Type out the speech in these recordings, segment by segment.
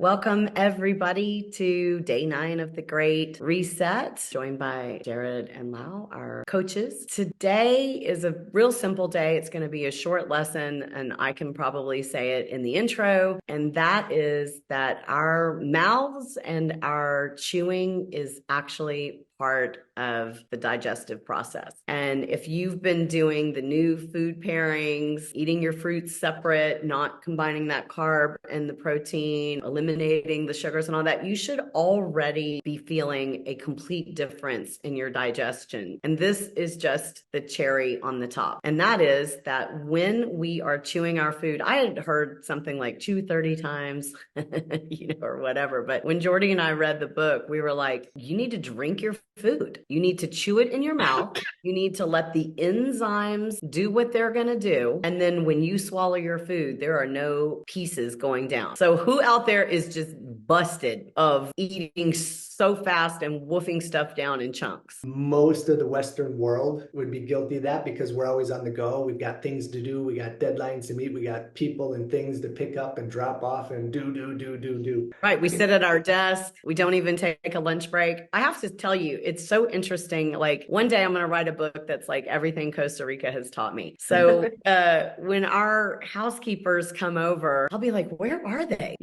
Welcome, everybody, to day 9 of the Great Reset, joined by Jared and Lau, our coaches. Today is a real simple day. It's going to be a short lesson, and I can probably say it in the intro. And that is that our mouths and our chewing is actually part of the digestive process. And if you've been doing the new food pairings, eating your fruits separate, not combining that carb and the protein, eliminating the sugars and all that, you should already be feeling a complete difference in your digestion. And this is just the cherry on the top. And that is that when we are chewing our food, I had heard something like chew 30 times, or whatever. But when Jordy and I read the book, we were like, you need to drink your food. You need to chew it in your mouth. You need to let the enzymes do what they're going to do. And then when you swallow your food, there are no pieces going down. So who out there is just busted of eating so fast and woofing stuff down in chunks? Most of the Western world would be guilty of that because we're always on the go. We've got things to do. We got deadlines to meet. We got people and things to pick up and drop off and do. Right. We sit at our desk. We don't even take a lunch break. I have to tell you, it's so interesting. Like one day I'm going to write a book that's like everything Costa Rica has taught me. So when our housekeepers come over, I'll be like, where are they?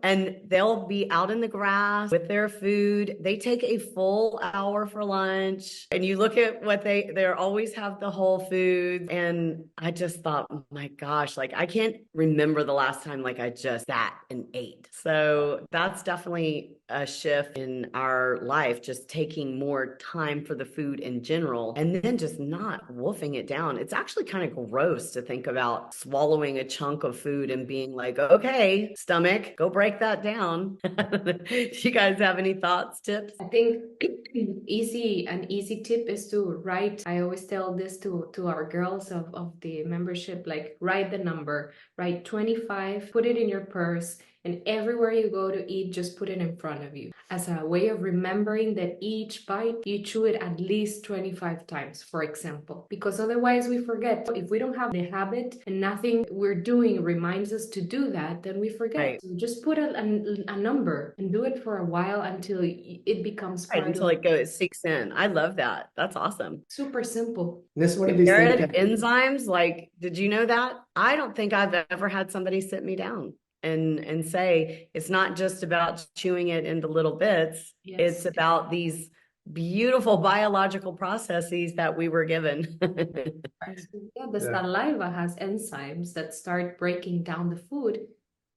And they'll be out in the grass with their food. They take a full hour for lunch. And you look at what they always have the whole food. And I just thought, oh my gosh, like I can't remember the last time like I just sat and ate. So that's definitely a shift in our life, just taking more time for the food in general and then just not wolfing it down. It's actually kind of gross to think about swallowing a chunk of food and being like, okay, stomach, go break that down. Do you guys have any thoughts, tips? I think an easy tip is to write. I always tell this to our girls of the membership, like write the number, write 25, put it in your purse, and everywhere you go to eat, just put it in front of you as a way of remembering that each bite you chew it at least 25 times, for example, because otherwise we forget. If we don't have the habit and nothing we're doing reminds us to do that, then we forget. Right. So just put a number and do it for a while until it becomes Right, part until of it sinks in. I love that. That's awesome. super simple. This is one of these Jared, things. enzymes, like, did you know that? I don't think I've ever had somebody sit me down and say it's not just about chewing it into little bits. Yes. It's about these beautiful biological processes that we were given. Yeah, the saliva has enzymes that start breaking down the food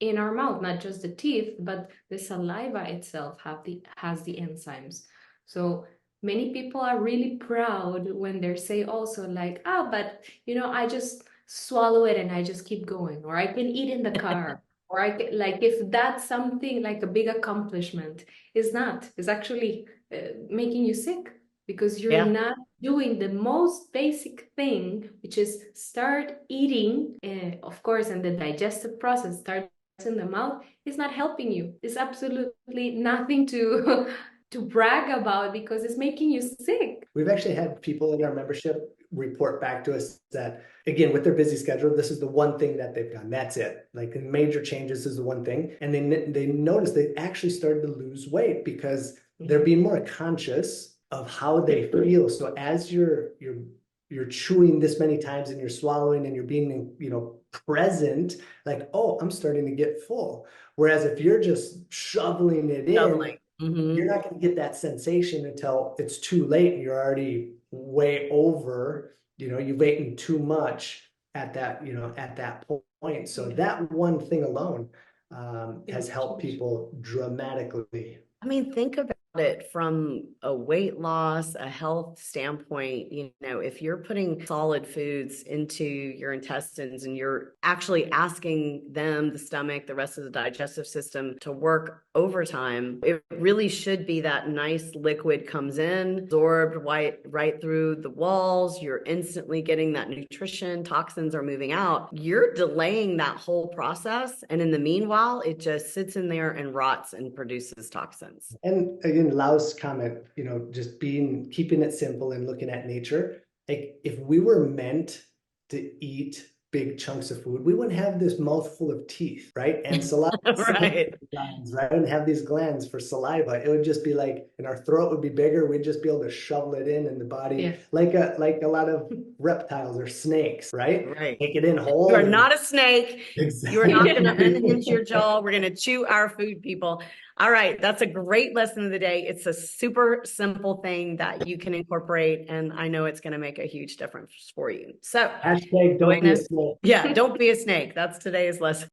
in our mouth, not just the teeth, but the saliva itself has the enzymes. So many people are really proud when they say also like, but I just swallow it and I just keep going, or I can eat in the car. Or I can, like, if that's something like a big accomplishment, is not. It's actually making you sick because you're not doing the most basic thing, which is start eating. Of course, and the digestive process starts in the mouth. Is not helping you. It's absolutely nothing to to brag about because it's making you sick. We've actually had people in our membership report back to us that, again, with their busy schedule, this is the one thing that they've done. That's it. Like the major changes is the one thing. And they noticed they actually started to lose weight because they're being more conscious of how they feel. So as you're chewing this many times and you're swallowing and you're being, present, like, oh, I'm starting to get full. Whereas if you're just shoveling it in, you're not going to get that sensation until it's too late and you're already way over, you've eaten too much at that, at that point. So that one thing alone has helped people dramatically. I mean, think about it from a weight loss, a health standpoint. If you're putting solid foods into your intestines and you're actually asking them, the stomach, the rest of the digestive system to work overtime, it really should be that nice liquid comes in, absorbed right through the walls. You're instantly getting that nutrition, toxins are moving out. You're delaying that whole process. And in the meanwhile, it just sits in there and rots and produces toxins. And again, Lau's comment, just keeping it simple and looking at nature. Like if we were meant to eat big chunks of food, we wouldn't have this mouthful of teeth, right? And saliva, Right. glands, right? And have these glands for saliva. It would just be like, and our throat would be bigger. We'd just be able to shovel it in the body, Yeah. like a lot of reptiles or snakes, right? Right. Take it in whole. You are and- not a snake. You are not going to unhinge your jaw. We're going to chew our food, people. All right. That's a great lesson of the day. It's a super simple thing that you can incorporate. And I know it's going to make a huge difference for you. So Hashtag don't join be a us. snake. Yeah, don't be a snake. That's today's lesson.